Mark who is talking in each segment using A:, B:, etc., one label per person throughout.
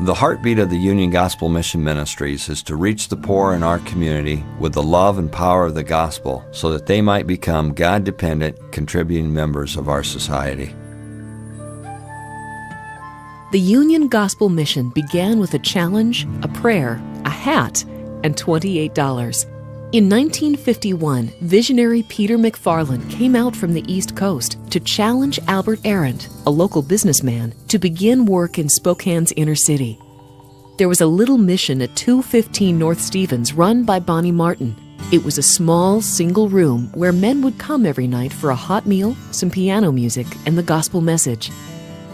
A: The heartbeat of the Union Gospel Mission Ministries is to reach the poor in our community with the love and power of the gospel so that they might become God-dependent, contributing members of our society.
B: The Union Gospel Mission began with a challenge, a prayer, a hat, and $28. In 1951, visionary Peter McFarland came out from the East Coast to challenge Albert Arendt, a local businessman, to begin work in Spokane's inner city. There was a little mission at 215 North Stevens run by Bonnie Martin. It was a small, single room where men would come every night for a hot meal, some piano music, and the gospel message.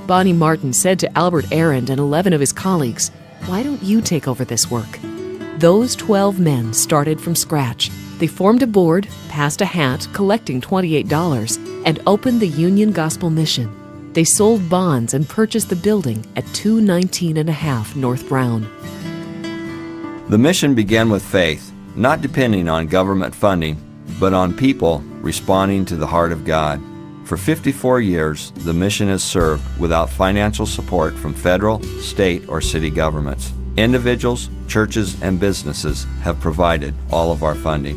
B: Bonnie Martin said to Albert Arendt and 11 of his colleagues, "Why don't you take over this work?" Those 12 men started from scratch. They formed a board, passed a hat collecting $28, and opened the Union Gospel Mission. They sold bonds and purchased the building at 219.5 North Brown.
A: The mission began with faith, not depending on government funding, but on people responding to the heart of God. For 54 years, the mission has served without financial support from federal, state, or city governments. Individuals, churches, and businesses have provided all of our funding.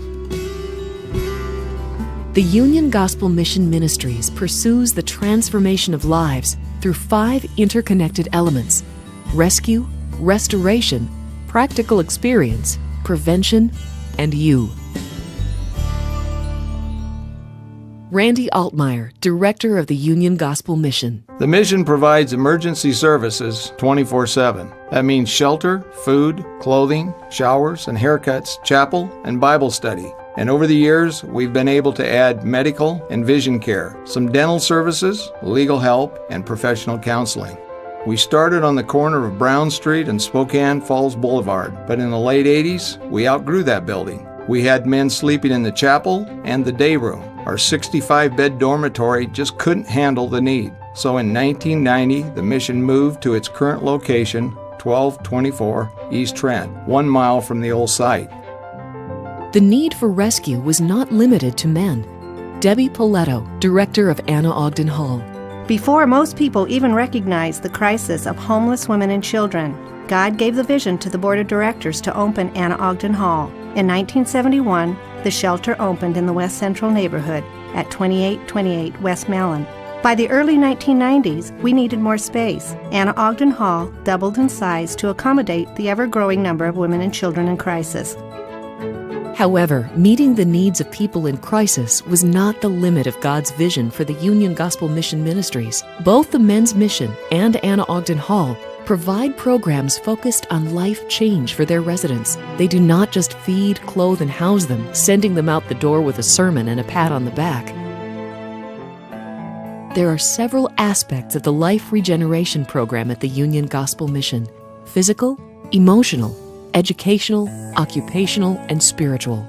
B: The Union Gospel Mission Ministries pursues the transformation of lives through 5 interconnected elements: rescue, restoration, practical experience, prevention, and you. Randy Altmeyer, Director of the Union Gospel Mission.
C: The mission provides emergency services 24/7. That means shelter, food, clothing, showers and haircuts, chapel, and Bible study. And over the years, we've been able to add medical and vision care, some dental services, legal help, and professional counseling. We started on the corner of Brown Street and Spokane Falls Boulevard, but in the late 80s, we outgrew that building. We had men sleeping in the chapel and the day room. Our 65-bed dormitory just couldn't handle the need. So in 1990, the mission moved to its current location, 1224 East Trent, 1 mile from the old site.
B: The need for rescue was not limited to men. Debbie Poletto, Director of Anna Ogden Hall.
D: Before most people even recognized the crisis of homeless women and children, God gave the vision to the board of directors to open Anna Ogden Hall. In 1971, the shelter opened in the West Central neighborhood at 2828 West Mellon. By the early 1990s, we needed more space. Anna Ogden Hall doubled in size to accommodate the ever-growing number of women and children in crisis.
B: However, meeting the needs of people in crisis was not the limit of God's vision for the Union Gospel Mission Ministries. Both the Men's Mission and Anna Ogden Hall provide programs focused on life change for their residents. They do not just feed, clothe, and house them, sending them out the door with a sermon and a pat on the back. There are several aspects of the life regeneration program at the Union Gospel Mission: physical, emotional, educational, occupational, and spiritual.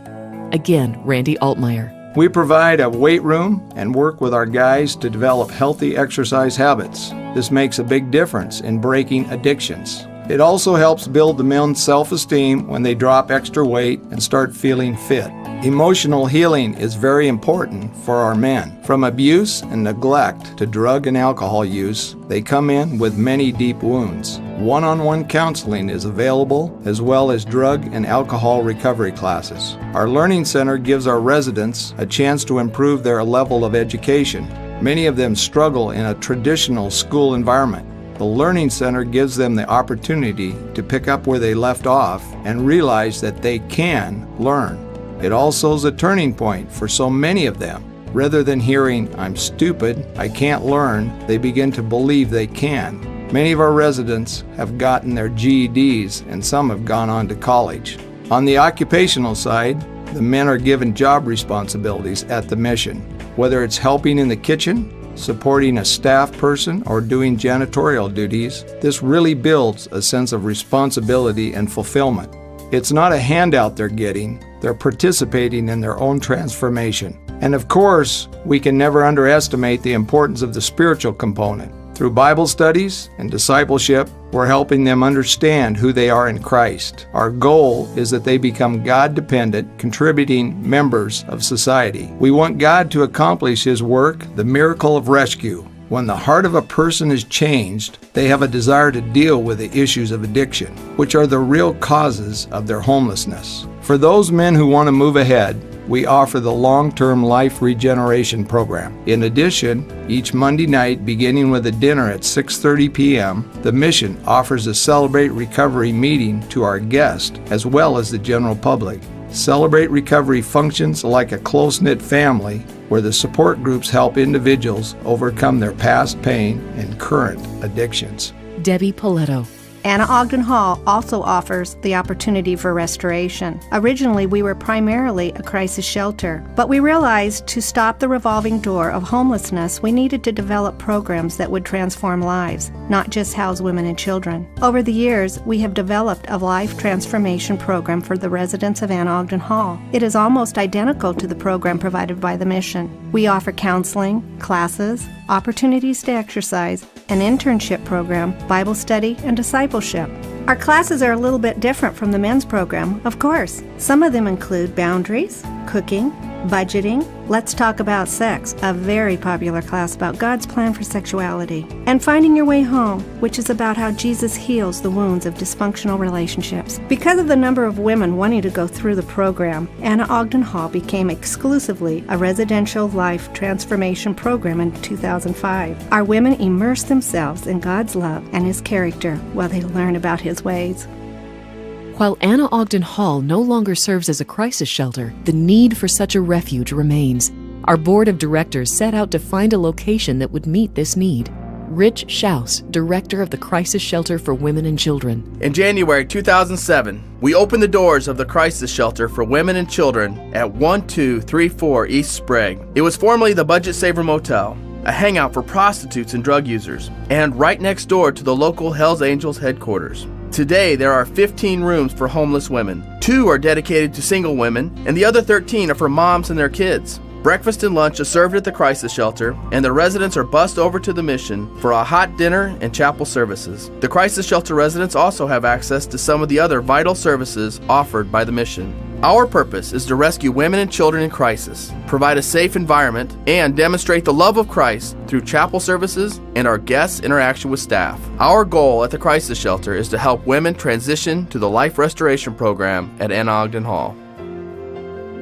B: Again, Randy Altmeyer.
C: We provide a weight room and work with our guys to develop healthy exercise habits. This makes a big difference in breaking addictions. It also helps build the men's self-esteem when they drop extra weight and start feeling fit. Emotional healing is very important for our men. From abuse and neglect to drug and alcohol use, they come in with many deep wounds. One-on-one counseling is available, as well as drug and alcohol recovery classes. Our Learning Center gives our residents a chance to improve their level of education. Many of them struggle in a traditional school environment. The Learning Center gives them the opportunity to pick up where they left off and realize that they can learn. It also is a turning point for so many of them. Rather than hearing, "I'm stupid, I can't learn," they begin to believe they can. Many of our residents have gotten their GEDs and some have gone on to college. On the occupational side, the men are given job responsibilities at the mission. Whether it's helping in the kitchen, supporting a staff person, or doing janitorial duties, this really builds a sense of responsibility and fulfillment. It's not a handout they're getting, they're participating in their own transformation. And of course, we can never underestimate the importance of the spiritual component. Through Bible studies and discipleship, we're helping them understand who they are in Christ. Our goal is that they become God-dependent, contributing members of society. We want God to accomplish His work, the miracle of rescue. When the heart of a person is changed, they have a desire to deal with the issues of addiction, which are the real causes of their homelessness. For those men who want to move ahead, we offer the long-term life regeneration program. In addition, each Monday night, beginning with a dinner at 6:30 p.m., the mission offers a Celebrate Recovery meeting to our guests as well as the general public. Celebrate Recovery functions like a close-knit family where the support groups help individuals overcome their past pain and current addictions.
B: Debbie Paletto.
D: Anna Ogden Hall also offers the opportunity for restoration. Originally, we were primarily a crisis shelter, but we realized to stop the revolving door of homelessness, we needed to develop programs that would transform lives, not just house women and children. Over the years, we have developed a life transformation program for the residents of Anna Ogden Hall. It is almost identical to the program provided by the mission. We offer counseling, classes, opportunities to exercise, an internship program, Bible study, and discipleship. Our classes are a little bit different from the men's program, of course. Some of them include boundaries, cooking, budgeting, Let's Talk About Sex, a very popular class about God's plan for sexuality, and Finding Your Way Home, which is about how Jesus heals the wounds of dysfunctional relationships. Because of the number of women wanting to go through the program, Anna Ogden Hall became exclusively a residential life transformation program in 2005. Our women immerse themselves in God's love and His character while they learn about His ways.
B: While Anna Ogden Hall no longer serves as a crisis shelter, the need for such a refuge remains. Our board of directors set out to find a location that would meet this need. Rich Schaus, director of the Crisis Shelter for Women and Children.
E: In January 2007, we opened the doors of the Crisis Shelter for Women and Children at 1234 East Sprague. It was formerly the Budget Saver Motel, a hangout for prostitutes and drug users, and right next door to the local Hells Angels headquarters. Today, there are 15 rooms for homeless women. 2 are dedicated to single women, and the other 13 are for moms and their kids. Breakfast and lunch are served at the crisis shelter, and the residents are bused over to the mission for a hot dinner and chapel services. The crisis shelter residents also have access to some of the other vital services offered by the mission. Our purpose is to rescue women and children in crisis, provide a safe environment, and demonstrate the love of Christ through chapel services and our guests' interaction with staff. Our goal at the crisis shelter is to help women transition to the life restoration program at Anna Ogden Hall.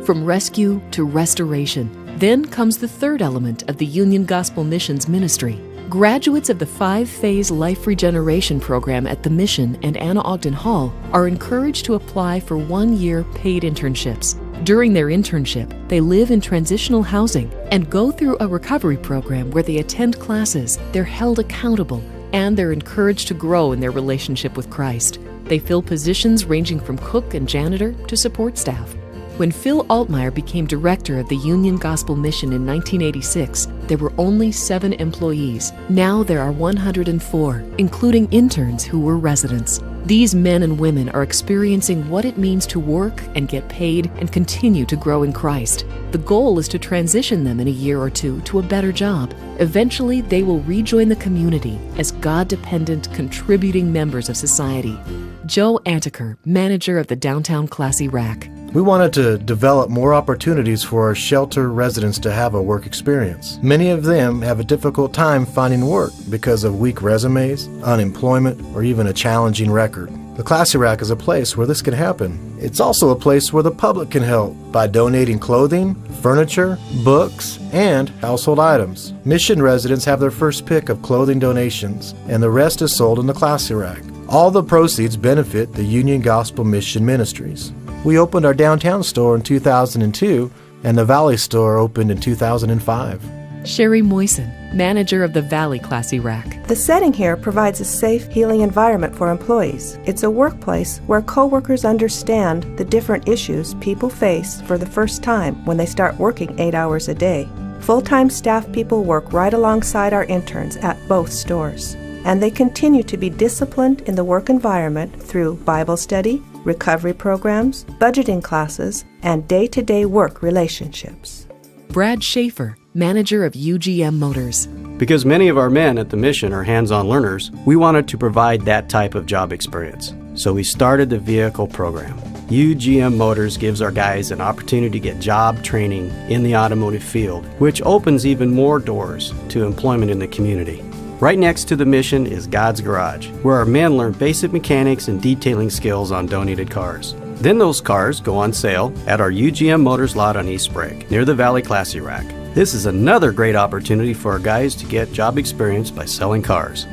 B: From rescue to restoration, then comes the third element of the Union Gospel Mission's ministry. Graduates of the 5-phase Life Regeneration Program at the Mission and Anna Ogden Hall are encouraged to apply for 1-year paid internships. During their internship, they live in transitional housing and go through a recovery program where they attend classes, they're held accountable, and they're encouraged to grow in their relationship with Christ. They fill positions ranging from cook and janitor to support staff. When Phil Altmeyer became director of the Union Gospel Mission in 1986, there were only 7 employees. Now there are 104, including interns who were residents. These men and women are experiencing what it means to work and get paid and continue to grow in Christ. The goal is to transition them in a year or 2 to a better job. Eventually, they will rejoin the community as God-dependent, contributing members of society. Joe Antiker, manager of the Downtown Classy Rack.
F: We wanted to develop more opportunities for our shelter residents to have a work experience. Many of them have a difficult time finding work because of weak resumes, unemployment, or even a challenging record. The Classy Rack is a place where this can happen. It's also a place where the public can help by donating clothing, furniture, books, and household items. Mission residents have their first pick of clothing donations, and the rest is sold in the Classy Rack. All the proceeds benefit the Union Gospel Mission Ministries. We opened our downtown store in 2002, and the Valley store opened in 2005.
B: Sherry Moisen, manager of the Valley Classy Rack.
G: The setting here provides a safe, healing environment for employees. It's a workplace where coworkers understand the different issues people face for the first time when they start working 8 hours a day. Full-time staff people work right alongside our interns at both stores, and they continue to be disciplined in the work environment through Bible study, recovery programs, budgeting classes, and day-to-day work relationships.
B: Brad Schaefer, manager of UGM Motors.
H: Because many of our men at the mission are hands-on learners, we wanted to provide that type of job experience. So we started the vehicle program. Ugm Motors gives our guys an opportunity to get job training in the automotive field, which opens even more doors to employment in the community. Right next to the mission is God's Garage, where our men learn basic mechanics and detailing skills on donated cars. Then those cars go on sale at our Ugm Motors lot on East Sprague, near the Valley Classy Rack. This is another great opportunity for our guys to get job experience by selling cars.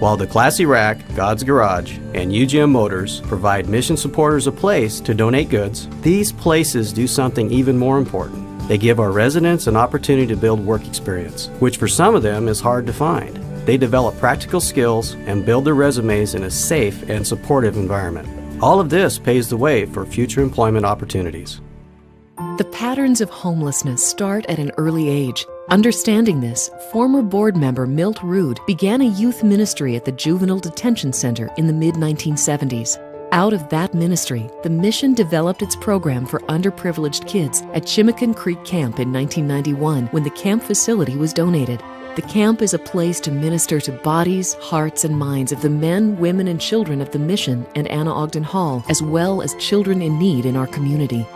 H: While the Classy Rack, God's Garage, and Ugm Motors provide mission supporters a place to donate goods, these places do something even more important. They give our residents an opportunity to build work experience, which for some of them is hard to find. They develop practical skills and build their resumes in a safe and supportive environment. All of this paves the way for future employment opportunities.
B: The patterns of homelessness start at an early age. Understanding this, former board member Milt Rood began a youth ministry at the Juvenile Detention Center in the mid-1970s. Out of that ministry, the mission developed its program for underprivileged kids at Chimican Creek Camp in 1991 when the camp facility was donated. The camp is a place to minister to bodies, hearts, and minds of the men, women, and children of the mission and Anna Ogden Hall, as well as children in need in our community.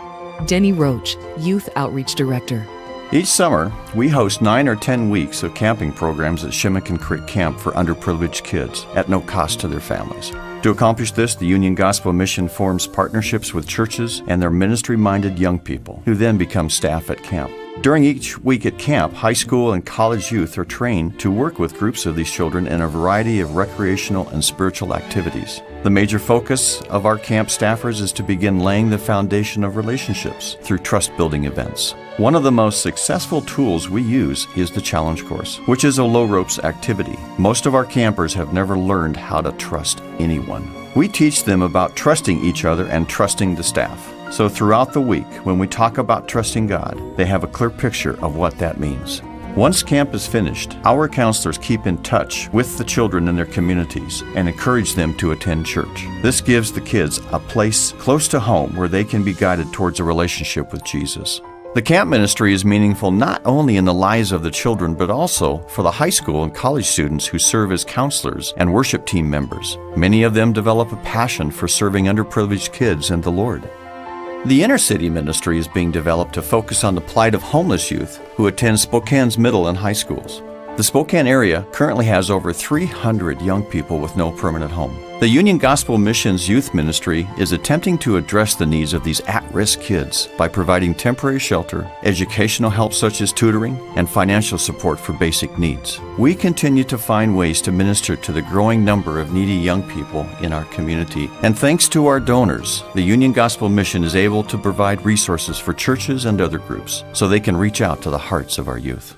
B: Denny Roach, Youth Outreach Director.
I: Each summer, we host 9 or 10 weeks of camping programs at Chimican Creek Camp for underprivileged kids at no cost to their families. To accomplish this, the Union Gospel Mission forms partnerships with churches and their ministry-minded young people, who then become staff at camp. During each week at camp, high school and college youth are trained to work with groups of these children in a variety of recreational and spiritual activities. The major focus of our camp staffers is to begin laying the foundation of relationships through trust-building events. One of the most successful tools we use is the Challenge Course, which is a low-ropes activity. Most of our campers have never learned how to trust anyone. We teach them about trusting each other and trusting the staff. So throughout the week, when we talk about trusting God, they have a clear picture of what that means. Once camp is finished, our counselors keep in touch with the children in their communities and encourage them to attend church. This gives the kids a place close to home where they can be guided towards a relationship with Jesus. The camp ministry is meaningful not only in the lives of the children, but also for the high school and college students who serve as counselors and worship team members. Many of them develop a passion for serving underprivileged kids and the Lord. The inner city ministry is being developed to focus on the plight of homeless youth who attend Spokane's middle and high schools. The Spokane area currently has over 300 young people with no permanent home. The Union Gospel Mission's youth ministry is attempting to address the needs of these at-risk kids by providing temporary shelter, educational help such as tutoring, and financial support for basic needs. We continue to find ways to minister to the growing number of needy young people in our community, and thanks to our donors, the Union Gospel Mission is able to provide resources for churches and other groups so they can reach out to the hearts of our youth.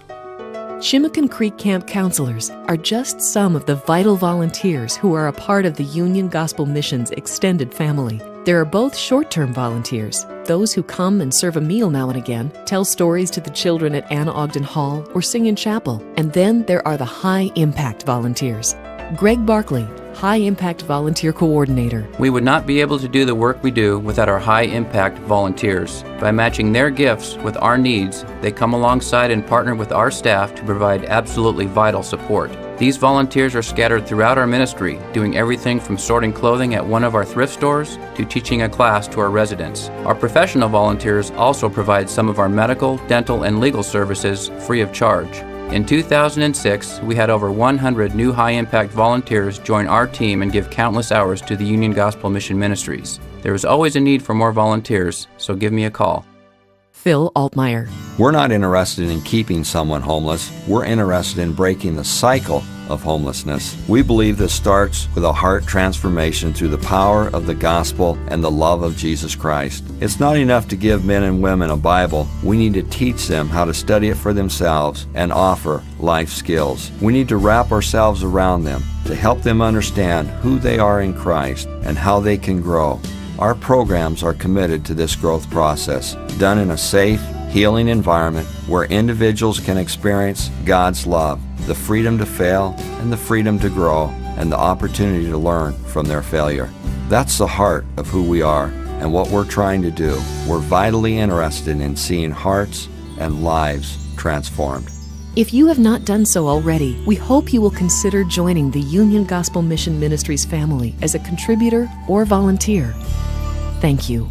B: Chimican Creek Camp counselors are just some of the vital volunteers who are a part of the Union Gospel Mission's extended family. There are both short-term volunteers, those who come and serve a meal now and again, tell stories to the children at Anna Ogden Hall, or sing in chapel. And then there are the high-impact volunteers. Greg Barkley, High Impact Volunteer Coordinator.
J: We would not be able to do the work we do without our high-impact volunteers. By matching their gifts with our needs, they come alongside and partner with our staff to provide absolutely vital support. These volunteers are scattered throughout our ministry, doing everything from sorting clothing at one of our thrift stores to teaching a class to our residents. Our professional volunteers also provide some of our medical, dental, and legal services free of charge. In 2006, we had over 100 new high-impact volunteers join our team and give countless hours to the Union Gospel Mission Ministries. There is always a need for more volunteers, so give me a call.
B: Phil Altmaier.
A: We're not interested in keeping someone homeless. We're interested in breaking the cycle of homelessness. We believe this starts with a heart transformation through the power of the gospel and the love of Jesus Christ. It's not enough to give men and women a Bible. We need to teach them how to study it for themselves and offer life skills. We need to wrap ourselves around them to help them understand who they are in Christ and how they can grow. Our programs are committed to this growth process, done in a safe, healing environment where individuals can experience God's love, the freedom to fail and the freedom to grow, and the opportunity to learn from their failure. That's the heart of who we are and what we're trying to do. We're vitally interested in seeing hearts and lives transformed.
B: If you have not done so already, we hope you will consider joining the Union Gospel Mission Ministries family as a contributor or volunteer. Thank you.